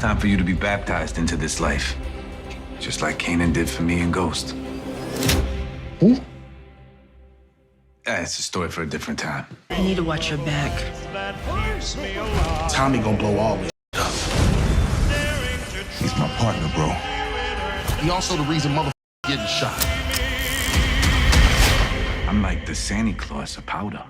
Time for you to be baptized into this life. Just like Kanan did for me and Ghost. Who? It's a story for a different time. You need to watch your back. Tommy gonna blow all this up. He's my partner, bro. He also the reason motherfucker getting shot. I'm like the Santa Claus of powder.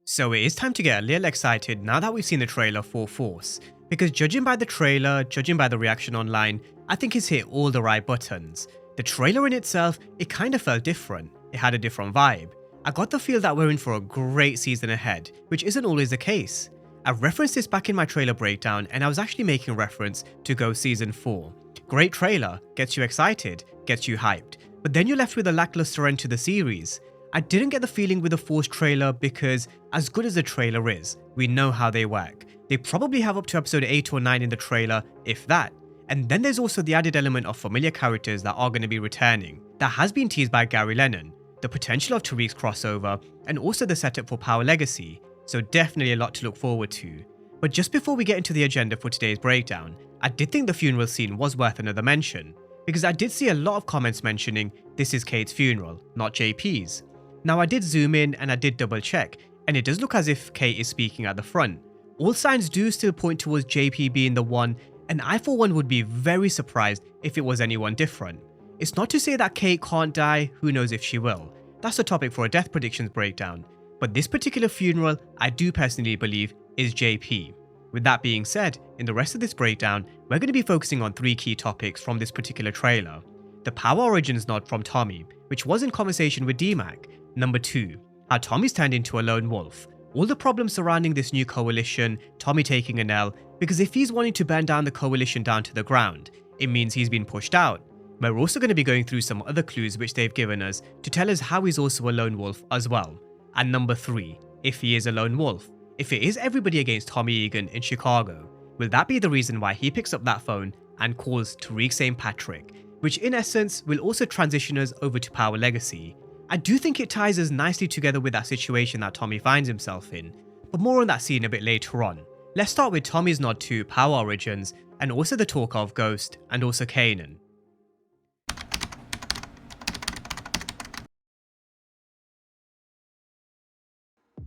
So it is time to get a little excited now that we've seen the trailer for Force, because judging by the trailer, judging by the reaction online, I think it's hit all the right buttons. The trailer in itself, it kind of felt different, it had a different vibe. I got the feel that we're in for a great season ahead, which isn't always the case. I referenced this back in my trailer breakdown and I was actually making reference to Ghost Season 4. Great trailer, gets you excited, gets you hyped, but then you're left with a lackluster end to the series. I didn't get the feeling with the Force trailer because as good as the trailer is, we know how they work. They probably have up to episode 8 or 9 in the trailer, if that. And then there's also the added element of familiar characters that are going to be returning. That has been teased by Gary Lennon, the potential of Tariq's crossover, and also the setup for Power Legacy. So definitely a lot to look forward to. But just before we get into the agenda for today's breakdown, I did think the funeral scene was worth another mention, because I did see a lot of comments mentioning this is Kate's funeral, not JP's. Now I did zoom in and I did double check, and it does look as if Kate is speaking at the front. All signs do still point towards JP being the one, and I for one would be very surprised if it was anyone different. It's not to say that Kate can't die, who knows if she will. That's a topic for a death predictions breakdown. But this particular funeral, I do personally believe, is JP. With that being said, in the rest of this breakdown, we're going to be focusing on 3 key topics from this particular trailer. The Power Origins nod from Tommy, which was in conversation with D-Mac. Number 2, how Tommy's turned into a lone wolf. All the problems surrounding this new coalition, Tommy taking an L, because if he's wanting to burn down the coalition down to the ground, it means he's been pushed out. We're also going to be going through some other clues which they've given us to tell us how he's also a lone wolf as well. And number 3, if he is a lone wolf, if it is everybody against Tommy Egan in Chicago, will that be the reason why he picks up that phone and calls Tariq St. Patrick, which in essence will also transition us over to Power Legacy. I do think it ties us nicely together with that situation that Tommy finds himself in, but more on that scene a bit later on. Let's start with Tommy's nod to Power Origins and also the talk of Ghost and also Kanan.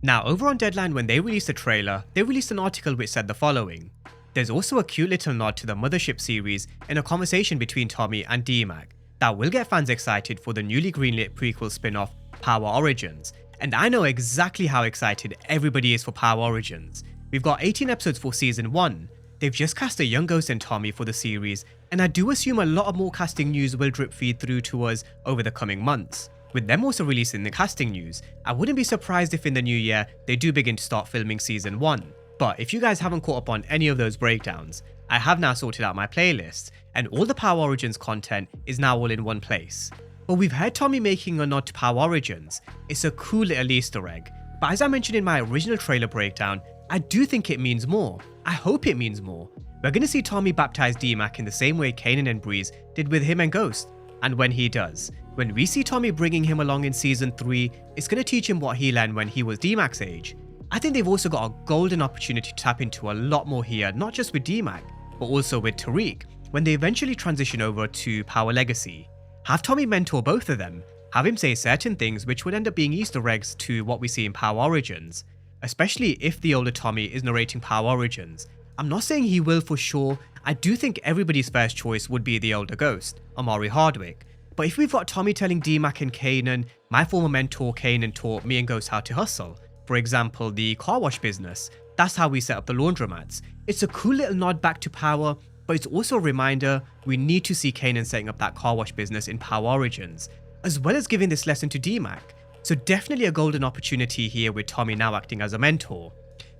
Now over on Deadline, when they released the trailer, they released an article which said the following. There's also a cute little nod to the Mothership series in a conversation between Tommy and D-Mac that will get fans excited for the newly greenlit prequel spin-off Power Origins, and I know exactly how excited everybody is for Power Origins. We've got 18 episodes for season 1, they've just cast a young Ghost and Tommy for the series, and I do assume a lot of more casting news will drip feed through to us over the coming months. With them also releasing the casting news, I wouldn't be surprised if in the new year they do begin to start filming season 1. But if you guys haven't caught up on any of those breakdowns, I have now sorted out my playlists, and all the Power Origins content is now all in one place. But we've heard Tommy making a nod to Power Origins. It's a cool little Easter egg, but as I mentioned in my original trailer breakdown, I do think it means more. I hope it means more. We're going to see Tommy baptize D-Mac in the same way Kanan and Breeze did with him and Ghost, and when he does, when we see Tommy bringing him along in season 3, it's going to teach him what he learned when he was D-Mac's age. I think they've also got a golden opportunity to tap into a lot more here, not just with D-Mac, but also with Tariq, when they eventually transition over to Power Legacy. Have Tommy mentor both of them, have him say certain things which would end up being Easter eggs to what we see in Power Origins, especially if the older Tommy is narrating Power Origins. I'm not saying he will for sure, I do think everybody's first choice would be the older Ghost, Omari Hardwick. But if we've got Tommy telling D-Mac and Kanan, my former mentor Kanan taught me and Ghost how to hustle. For example, the car wash business, that's how we set up the laundromats. It's a cool little nod back to Power, but it's also a reminder we need to see Kanan setting up that car wash business in Power Origins, as well as giving this lesson to D-Mac. So definitely a golden opportunity here with Tommy now acting as a mentor.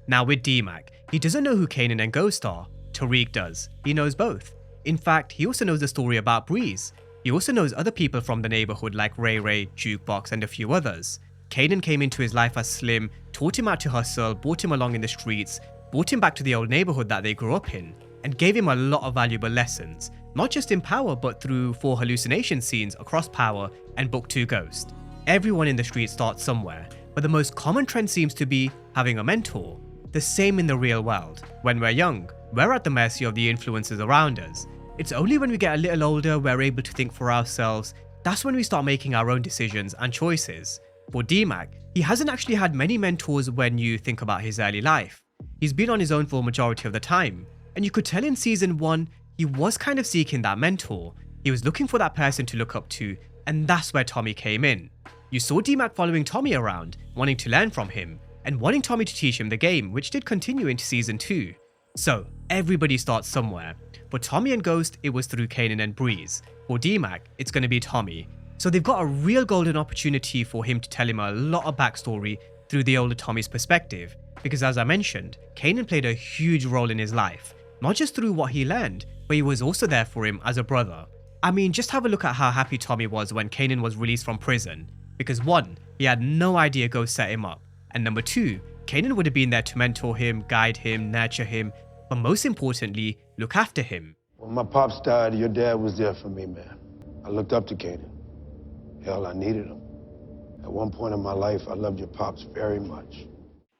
Now with D-Mac, he doesn't know who Kanan and Ghost are. Tariq does. He knows both. In fact, he also knows the story about Breeze. He also knows other people from the neighborhood like Ray Ray, Jukebox, and a few others. Kanan came into his life as Slim, taught him how to hustle, brought him along in the streets, brought him back to the old neighborhood that they grew up in, and gave him a lot of valuable lessons, not just in Power but through 4 hallucination scenes across Power and Book 2 Ghost. Everyone in the street starts somewhere, but the most common trend seems to be having a mentor. The same in the real world. When we're young, we're at the mercy of the influences around us. It's only when we get a little older we're able to think for ourselves. That's when we start making our own decisions and choices. For DMAC, he hasn't actually had many mentors when you think about his early life. He's been on his own for a majority of the time, and you could tell in season 1 he was kind of seeking that mentor. He was looking for that person to look up to, and that's where Tommy came in. You saw DMAC following Tommy around, wanting to learn from him, and wanting Tommy to teach him the game, which did continue into season 2. So, everybody starts somewhere. For Tommy and Ghost, it was through Kanan and Breeze. For DMAC, it's going to be Tommy. So they've got a real golden opportunity for him to tell him a lot of backstory through the older Tommy's perspective, because as I mentioned, Kanan played a huge role in his life, not just through what he learned, but he was also there for him as a brother. I mean, just have a look at how happy Tommy was when Kanan was released from prison, because 1, he had no idea Ghost set him up, and number 2, Kanan would have been there to mentor him, guide him, nurture him, but most importantly, look after him. When my pops died, your dad was there for me, man. I looked up to Kanan. Hell, I needed him. At one point in my life, I loved your pops very much.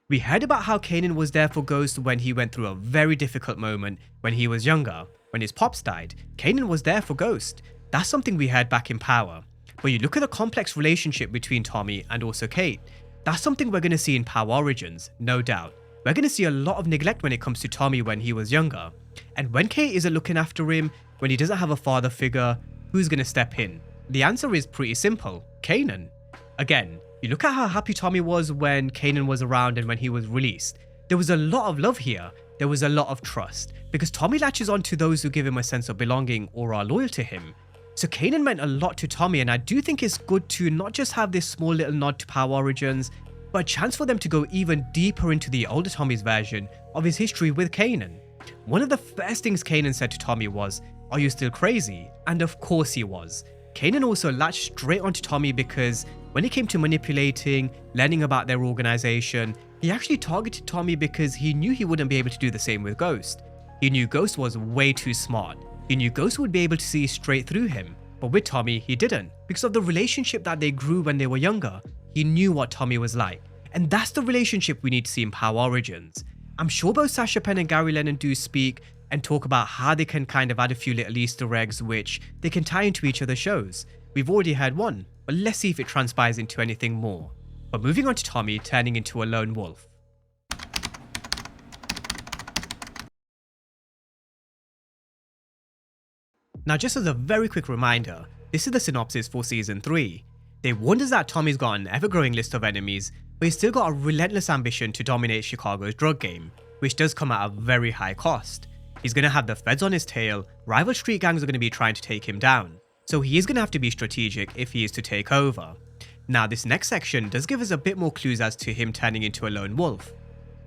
We heard about how Kanan was there for Ghost when he went through a very difficult moment when he was younger. When his pops died, Kanan was there for Ghost. That's something we heard back in Power. But you look at the complex relationship between Tommy and also Kate. That's something we're going to see in Power Origins, no doubt. We're going to see a lot of neglect when it comes to Tommy when he was younger. And when Kate isn't looking after him, when he doesn't have a father figure, who's going to step in? The answer is pretty simple, Kanan. Again, you look at how happy Tommy was when Kanan was around and when he was released. There was a lot of love here. There was a lot of trust, because Tommy latches on to those who give him a sense of belonging or are loyal to him. So Kanan meant a lot to Tommy, and I do think it's good to not just have this small little nod to Power Origins, but a chance for them to go even deeper into the older Tommy's version of his history with Kanan. One of the first things Kanan said to Tommy was, "Are you still crazy?" And of course he was. Kanan also latched straight onto Tommy because when it came to manipulating, learning about their organization, he actually targeted Tommy because he knew he wouldn't be able to do the same with Ghost. He knew Ghost was way too smart. He knew Ghost would be able to see straight through him. But with Tommy, he didn't. Because of the relationship that they grew when they were younger, he knew what Tommy was like. And that's the relationship we need to see in Power Origins. I'm sure both Sasha Penn and Gary Lennon do speak and talk about how they can kind of add a few little Easter eggs which they can tie into each other's shows. We've already had one, but let's see if it transpires into anything more. But moving on to Tommy turning into a lone wolf. Now, just as a very quick reminder, this is the synopsis for Season 3. They warned us that Tommy's got an ever-growing list of enemies, but he's still got a relentless ambition to dominate Chicago's drug game, which does come at a very high cost. He's going to have the feds on his tail, rival street gangs are going to be trying to take him down, so he is going to have to be strategic if he is to take over. Now, this next section does give us a bit more clues as to him turning into a lone wolf.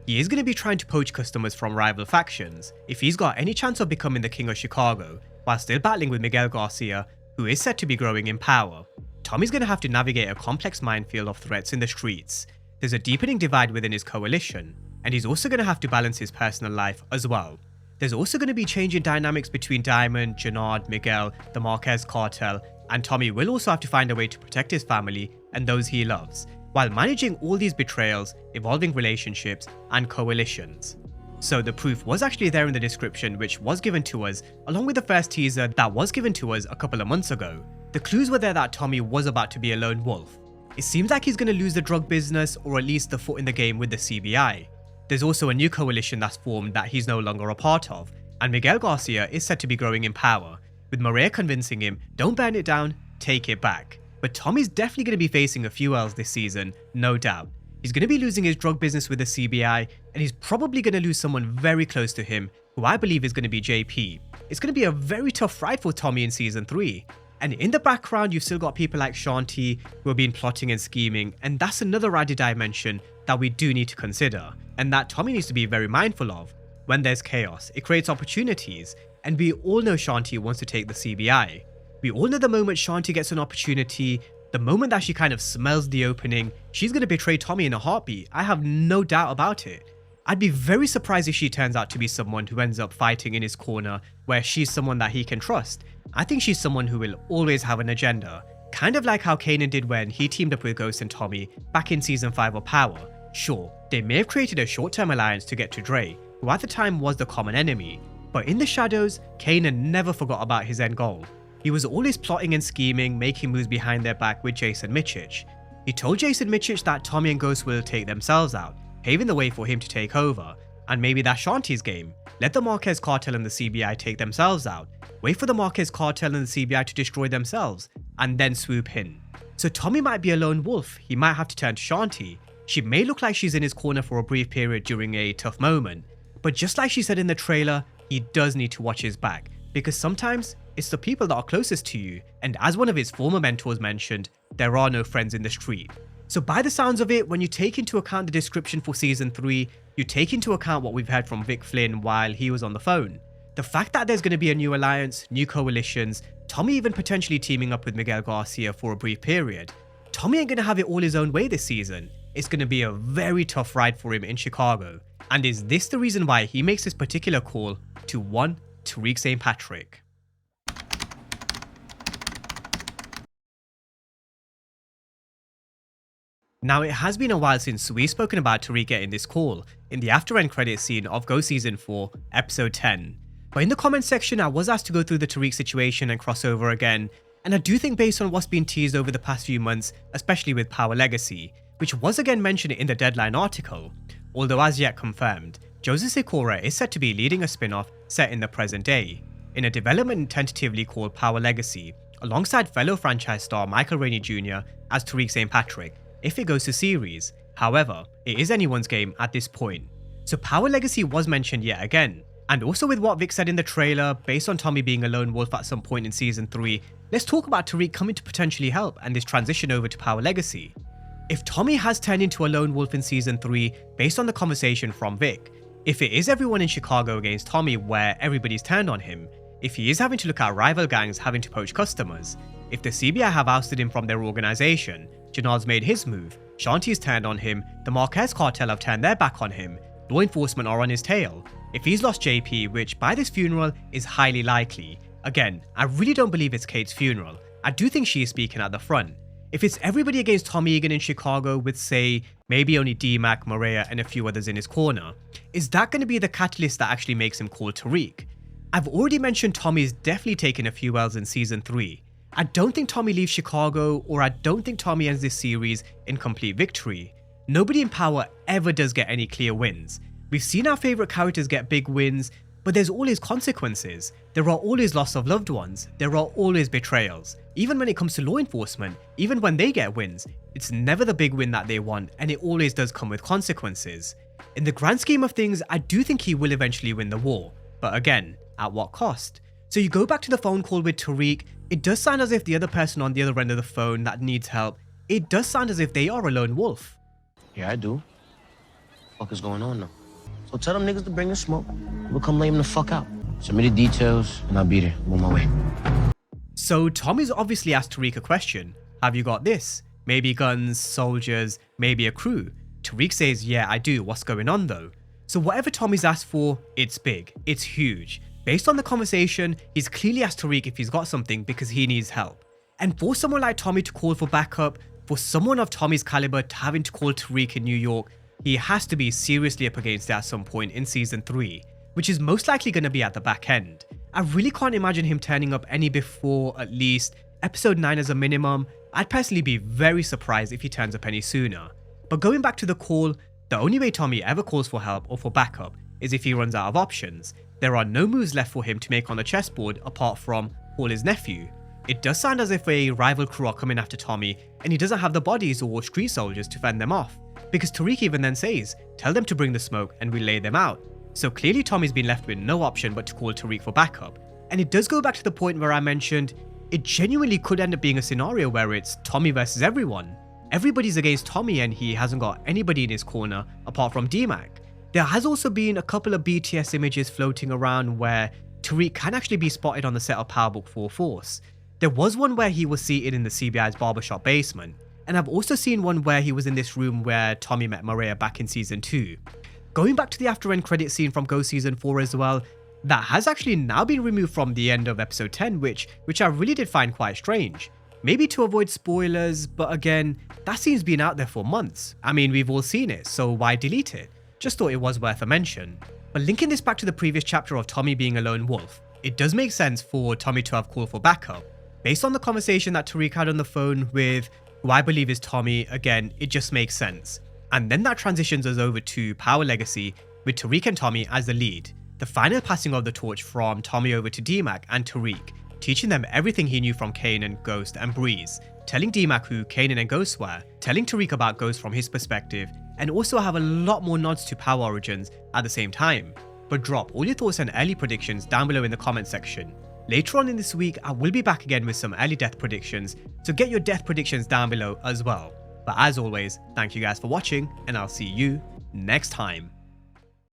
He is going to be trying to poach customers from rival factions if he's got any chance of becoming the king of Chicago, while still battling with Miguel Garcia, who is said to be growing in power. Tommy's going to have to navigate a complex minefield of threats in the streets. There's a deepening divide within his coalition, and he's also going to have to balance his personal life as well. There's also going to be changing dynamics between Diamond, Jannard, Miguel, the Marquez cartel, and Tommy will also have to find a way to protect his family and those he loves, while managing all these betrayals, evolving relationships, and coalitions. So the proof was actually there in the description, which was given to us along with the first teaser that was given to us a couple of months ago. The clues were there that Tommy was about to be a lone wolf. It seems like he's going to lose the drug business, or at least the foot in the game with the CBI. There's also a new coalition that's formed that he's no longer a part of, and Miguel Garcia is said to be growing in power, with Maria convincing him, don't burn it down, take it back. But Tommy's definitely going to be facing a few L's this season, no doubt. He's going to be losing his drug business with the CBI, and he's probably going to lose someone very close to him, who I believe is going to be JP. It's going to be a very tough ride for Tommy in Season 3. And in the background, you've still got people like Shanti who have been plotting and scheming, and that's another added dimension that we do need to consider, and that Tommy needs to be very mindful of. When there's chaos, it creates opportunities, and we all know Shanti wants to take the CBI. We all know the moment Shanti gets an opportunity, the moment that she kind of smells the opening, she's going to betray Tommy in a heartbeat. I have no doubt about it. I'd be very surprised if she turns out to be someone who ends up fighting in his corner, where she's someone that he can trust. I think she's someone who will always have an agenda, kind of like how Kanan did when he teamed up with Ghost and Tommy back in Season 5 of Power. Sure, they may have created a short-term alliance to get to Dre, who at the time was the common enemy. But in the shadows, Kanan never forgot about his end goal. He was always plotting and scheming, making moves behind their back with Jason Michich. He told Jason Michich that Tommy and Ghost will take themselves out, paving the way for him to take over. And maybe that's Shanti's game. Let the Marquez cartel and the CBI take themselves out, wait for the Marquez cartel and the CBI to destroy themselves, and then swoop in. So Tommy might be a lone wolf, he might have to turn to Shanti. She may look like she's in his corner for a brief period during a tough moment, but just like she said in the trailer, he does need to watch his back, because sometimes it's the people that are closest to you, and as one of his former mentors mentioned, there are no friends in the street. So by the sounds of it, when you take into account the description for season 3, you take into account what we've heard from Vic Flynn while he was on the phone. The fact that there's going to be a new alliance, new coalitions, Tommy even potentially teaming up with Miguel Garcia for a brief period. Tommy ain't going to have it all his own way this season. It's going to be a very tough ride for him in Chicago. And is this the reason why he makes this particular call to one Tariq St. Patrick? Now, it has been a while since we've spoken about Tariq getting this call in the after-end credits scene of Go Season 4, Episode 10. But in the comment section, I was asked to go through the Tariq situation and crossover again, and I do think based on what's been teased over the past few months, especially with Power Legacy, which was again mentioned in the Deadline article, although as yet confirmed, Joseph Sikora is set to be leading a spin-off set in the present day, in a development tentatively called Power Legacy, alongside fellow franchise star Michael Rainey Jr. as Tariq St. Patrick, if it goes to series. However, it is anyone's game at this point. So Power Legacy was mentioned yet again, and also with what Vic said in the trailer, based on Tommy being a lone wolf at some point in season 3, let's talk about Tariq coming to potentially help and this transition over to Power Legacy. If Tommy has turned into a lone wolf in season 3, based on the conversation from Vic, if it is everyone in Chicago against Tommy where everybody's turned on him, if he is having to look at rival gangs having to poach customers, if the CBI have ousted him from their organization, Janard's made his move, Shanti's turned on him, the Marquez cartel have turned their back on him, law enforcement are on his tail, if he's lost JP, which by this funeral is highly likely. Again, I really don't believe it's Kate's funeral, I do think she is speaking at the front. If it's everybody against Tommy Egan in Chicago with, say, maybe only D-Mac, Maria and a few others in his corner, is that going to be the catalyst that actually makes him call Tariq? I've already mentioned Tommy's definitely taken a few L's in season 3. I don't think Tommy leaves Chicago, or I don't think Tommy ends this series in complete victory. Nobody in Power ever does get any clear wins. We've seen our favourite characters get big wins, but there's always consequences. There are always loss of loved ones. There are always betrayals. Even when it comes to law enforcement, even when they get wins, it's never the big win that they want, and it always does come with consequences. In the grand scheme of things, I do think he will eventually win the war, but again, at what cost? So you go back to the phone call with Tariq, it does sound as if the other person on the other end of the phone that needs help, it does sound as if they are a lone wolf. Yeah, I do. What the fuck is going on now? So tell them niggas to bring the smoke. We'll come lay them the fuck out. Send me the details, and I'll be there. I'm on my way. So Tommy's obviously asked Tariq a question. Have you got this? Maybe guns, soldiers, maybe a crew. Tariq says, yeah, I do. What's going on though? So whatever Tommy's asked for, it's big. It's huge. Based on the conversation, he's clearly asked Tariq if he's got something because he needs help. And for someone like Tommy to call for backup, for someone of Tommy's caliber to having to call Tariq in New York, he has to be seriously up against it at some point in season 3, which is most likely going to be at the back end. I really can't imagine him turning up any before at least episode 9 as a minimum. I'd personally be very surprised if he turns up any sooner. But going back to the call, the only way Tommy ever calls for help or for backup is if he runs out of options. There are no moves left for him to make on the chessboard apart from call his nephew. It does sound as if a rival crew are coming after Tommy and he doesn't have the bodies or street soldiers to fend them off, because Tariq even then says, tell them to bring the smoke and we'll lay them out. So clearly Tommy's been left with no option but to call Tariq for backup. And it does go back to the point where I mentioned, it genuinely could end up being a scenario where it's Tommy versus everyone. Everybody's against Tommy and he hasn't got anybody in his corner apart from D-Mac. There has also been a couple of BTS images floating around where Tariq can actually be spotted on the set of Power Book 4 Force. There was one where he was seated in the CBI's barbershop basement, and I've also seen one where he was in this room where Tommy met Maria back in season 2. Going back to the after end credit scene from Go season 4 as well, that has actually now been removed from the end of episode 10, which I really did find quite strange. Maybe to avoid spoilers, but again, that scene's been out there for months. I mean, we've all seen it, so why delete it? Just thought it was worth a mention. But linking this back to the previous chapter of Tommy being a lone wolf, it does make sense for Tommy to have called for backup. Based on the conversation that Tariq had on the phone with who I believe is Tommy, again, it just makes sense. And then that transitions us over to Power Legacy with Tariq and Tommy as the lead. The final passing of the torch from Tommy over to D-Mac and Tariq, teaching them everything he knew from Kanan, Ghost and Breeze, telling D-Mac who Kanan and Ghost were, telling Tariq about Ghost from his perspective, and also have a lot more nods to Power Origins at the same time. But drop all your thoughts and early predictions down below in the comment section. Later on in this week, I will be back again with some early death predictions, so get your death predictions down below as well. But as always, thank you guys for watching, and I'll see you next time.